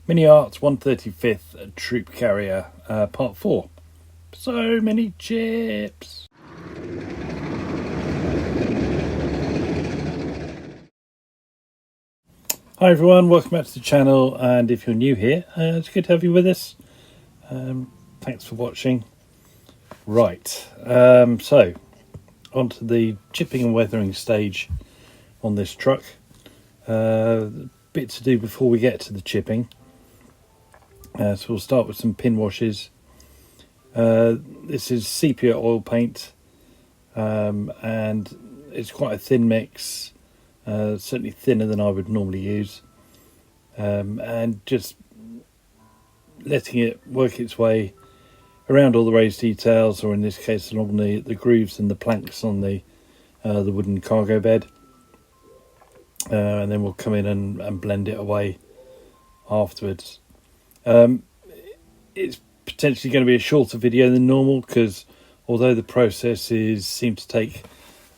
Miniart 135th Troop Carrier, Part 4. So many chips! Hi everyone, welcome back to the channel, and if you're new here, it's good to have you with us. Thanks for watching. Right, so on to the chipping and weathering stage on this truck. Bit to do before we get to the chipping. So we'll start with some pin washes. This is sepia oil paint, and it's quite a thin mix, certainly thinner than I would normally use, and just letting it work its way around all the raised details, or in this case along the grooves and the planks on the wooden cargo bed, and then we'll come in and blend it away afterwards. It's potentially going to be a shorter video than normal, because although the process seems to take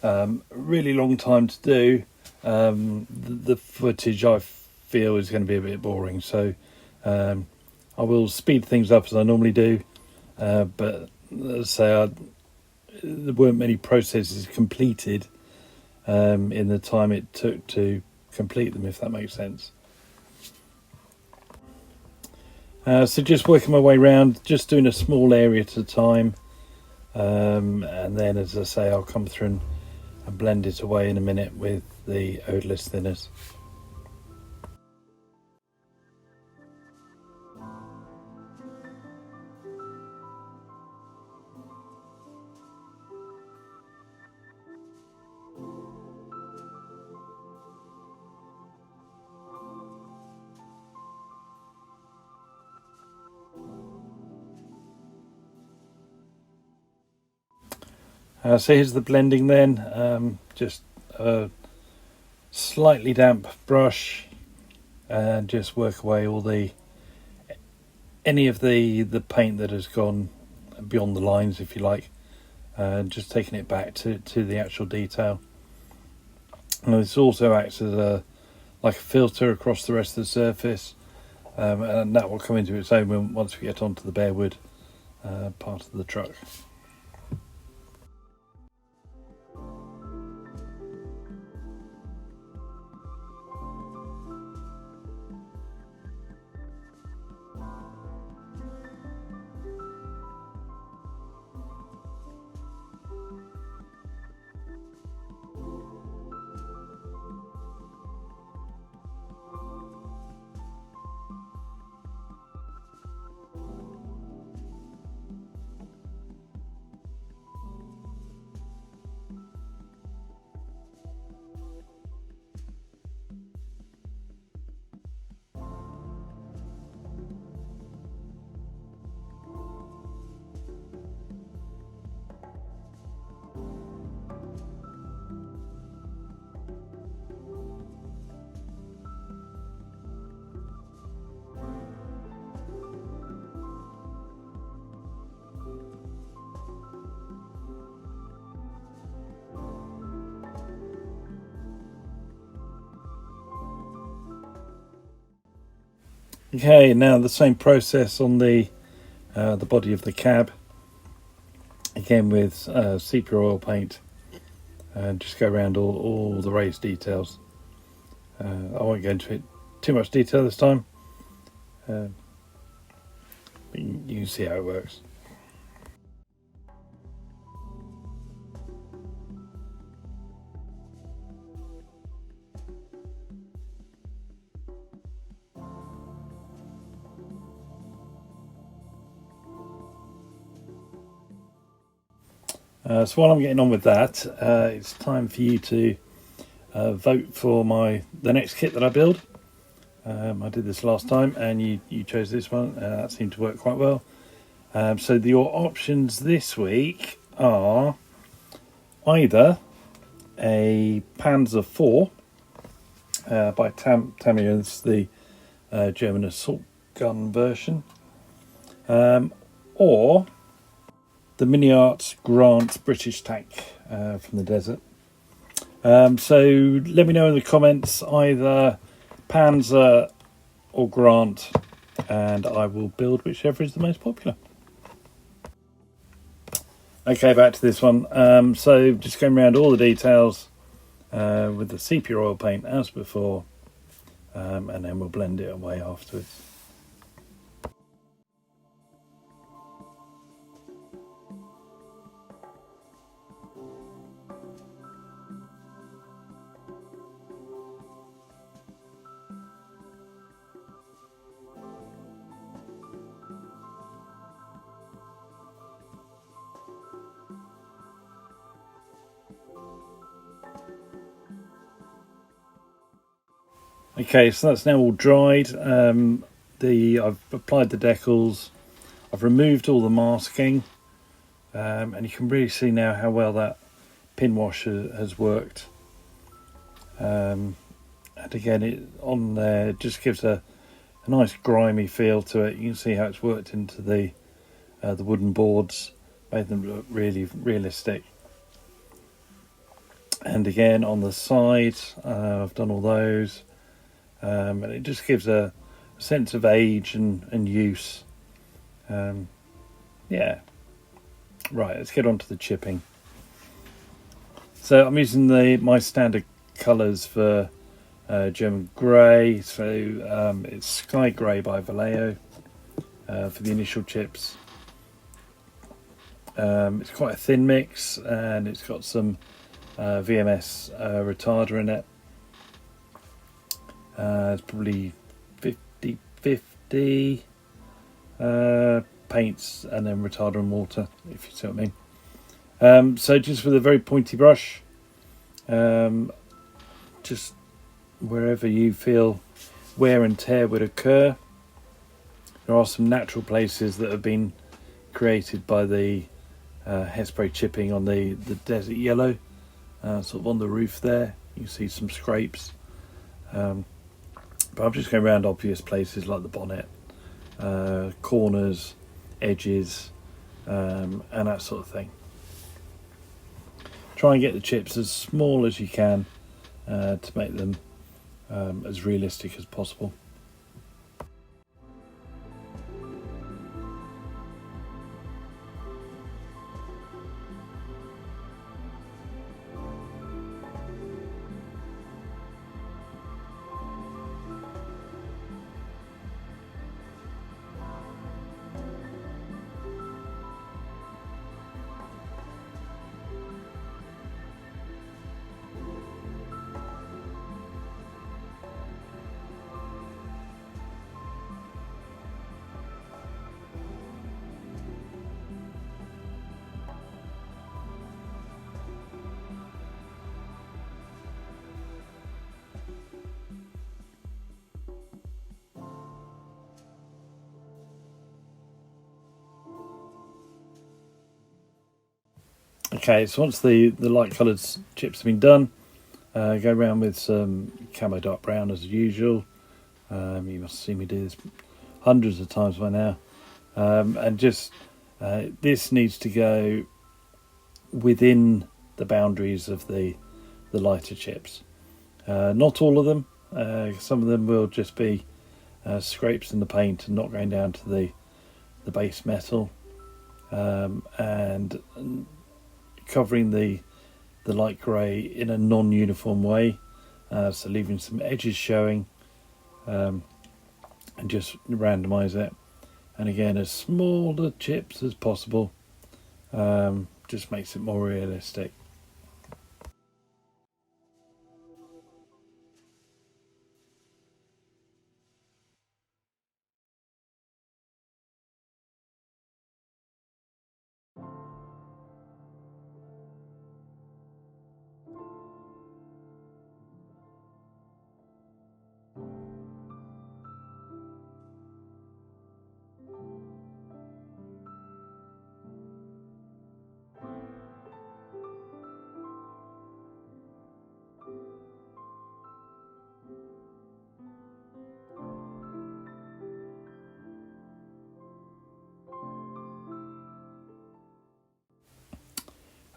a really long time to do, the footage I feel is going to be a bit boring, so I will speed things up as I normally do, but let's say there weren't many processes completed in the time it took to complete them, if that makes sense. So just working my way around, just doing a small area at a time, and then, as I say, I'll come through and blend it away in a minute with the odourless thinners. So here's the blending then, just a slightly damp brush, and just work away all any of the paint that has gone beyond the lines, if you like, just taking it back to the actual detail. And this also acts as like a filter across the rest of the surface, and that will come into its own once we get onto the bare wood part of the truck. Okay, now the same process on the body of the cab, again with sepia oil paint, and just go around all the raised details. I won't go into it too much detail this time, but you can see how it works. So while I'm getting on with that, it's time for you to vote for the next kit that I build. I did this last time, and you chose this one. That seemed to work quite well. So your options this week are either a Panzer IV by Camo, it's the German assault gun version, or the Miniart Grant British tank from the desert. So let me know in the comments either Panzer or Grant and I will build whichever is the most popular. Okay, back to this one. So just going around all the details with the sepia oil paint as before, and then we'll blend it away afterwards. Okay, so that's now all dried. I've applied the decals. I've removed all the masking, and you can really see now how well that pin wash has worked. And again, it on there just gives a nice grimy feel to it. You can see how it's worked into the wooden boards, made them look really realistic. And again, on the side, I've done all those. And it just gives a sense of age and use. Yeah. Right, let's get on to the chipping. So I'm using my standard colours for German grey. So it's Sky Grey by Vallejo for the initial chips. It's quite a thin mix, and it's got some VMS retarder in it. It's probably 50-50 paints and then retarder and water, if you see what I mean. So just with a very pointy brush, just wherever you feel wear and tear would occur. There are some natural places that have been created by the hairspray chipping on the desert yellow, sort of on the roof there. You can see some scrapes. But I'm just going around obvious places like the bonnet, corners, edges, and that sort of thing. Try and get the chips as small as you can to make them as realistic as possible. Okay, so once the light coloured chips have been done, go around with some Camo dark brown as usual. You must have seen me do this hundreds of times by now. And just this needs to go within the boundaries of the lighter chips. Not all of them. Some of them will just be scrapes in the paint and not going down to the base metal. And covering the light grey in a non-uniform way, so leaving some edges showing, and just randomise it. And again, as small the chips as possible, just makes it more realistic.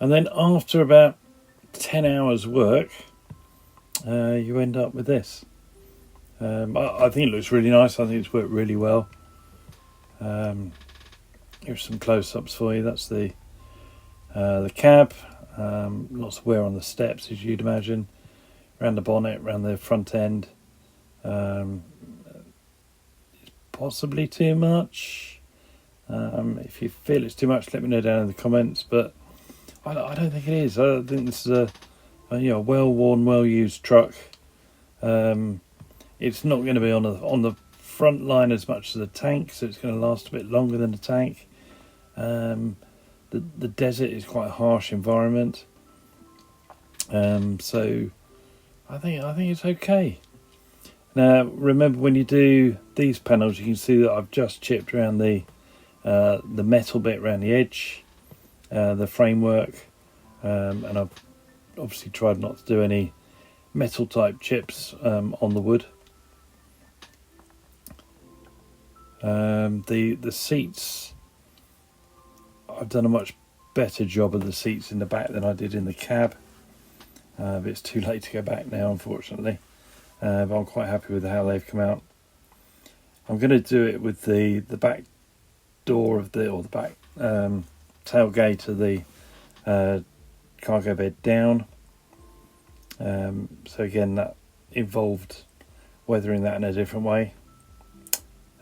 And then after about 10 hours work, you end up with this. I think it looks really nice. I think it's worked really well. Here's some close-ups for you. That's the cab. Lots of wear on the steps, as you'd imagine. Around the bonnet, around the front end. Possibly too much. If you feel it's too much, let me know down in the comments. But I don't think it is. I think this is a well-worn, well-used truck. It's not going to be on the front line as much as the tank, so it's going to last a bit longer than the tank. The desert is quite a harsh environment, so I think it's okay. Now remember, when you do these panels, you can see that I've just chipped around the metal bit around the edge, the framework, and I've obviously tried not to do any metal type chips on the wood. The seats, I've done a much better job of the seats in the back than I did in the cab, but it's too late to go back now, unfortunately. But I'm quite happy with how they've come out. I'm going to do it with the back door of the back tailgate of the cargo bed down. So again, that involved weathering that in a different way.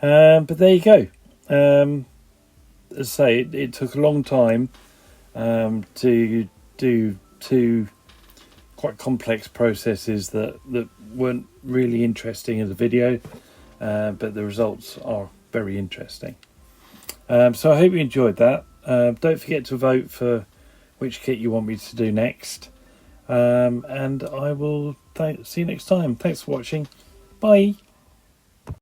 But there you go. As I say, it took a long time to do two quite complex processes that weren't really interesting in the video, but the results are very interesting. So I hope you enjoyed that. Don't forget to vote for which kit you want me to do next, and I will see you next time. Thanks for watching. Bye.